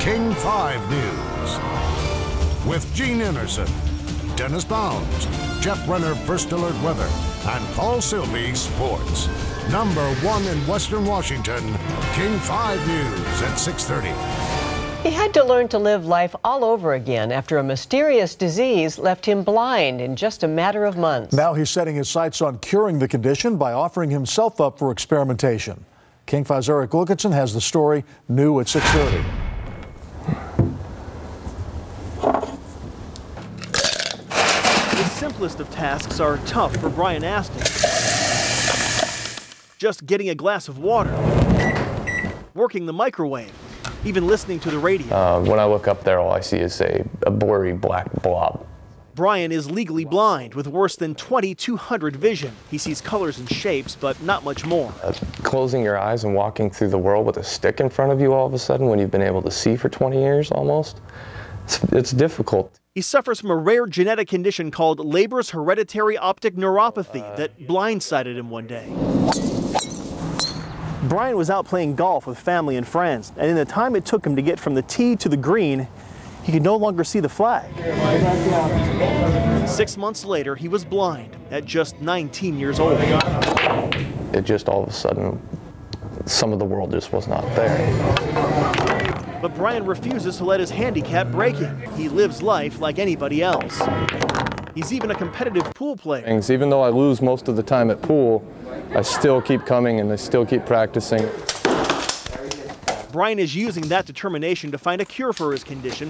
King5 News. With Gene Anderson, Dennis Bounds, Jeff Renner, First Alert Weather, and Paul Sylvie, Sports. #1 in Western Washington, King5 News at 6:30. He had to learn to live life all over again after a mysterious disease left him blind in just a matter of months. Now he's setting his sights on curing the condition by offering himself up for experimentation. King5's Eric Wilkinson has the story, new at 6:30. The simplest of tasks are tough for Burien Aston. Just getting a glass of water, working the microwave, even listening to the radio. When I look up there, all I see is a blurry black blob. Burien is legally blind with worse than 2200 vision. He sees colors and shapes, but not much more. Closing your eyes and walking through the world with a stick in front of you all of a sudden when you've been able to see for 20 years almost, it's difficult. He suffers from a rare genetic condition called Leber's hereditary optic neuropathy that blindsided him one day. Burien was out playing golf with family and friends, and in the time it took him to get from the tee to the green, he could no longer see the flag. 6 months later, he was blind at just 19 years old. It just all of a sudden, some of the world just was not there. But Burien refuses to let his handicap break him. He lives life like anybody else. He's even a competitive pool player. Even though I lose most of the time at pool, I still keep coming and I still keep practicing. Burien is using that determination to find a cure for his condition.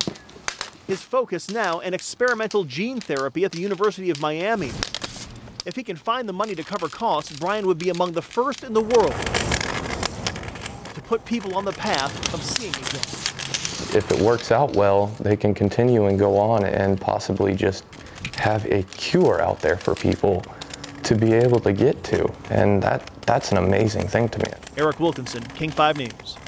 His focus now, an experimental gene therapy at the University of Miami. If he can find the money to cover costs, Burien would be among the first in the world to put people on the path of seeing again. If it works out well, they can continue and go on and possibly just have a cure out there for people to be able to get to. And that's an amazing thing to me. Eric Wilkinson, King5 News.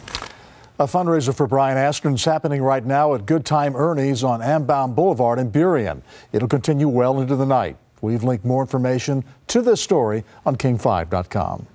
A fundraiser for Burien Aston is happening right now at Good Time Ernies on Ambaum Boulevard in Burien. It'll continue well into the night. We've linked more information to this story on king5.com.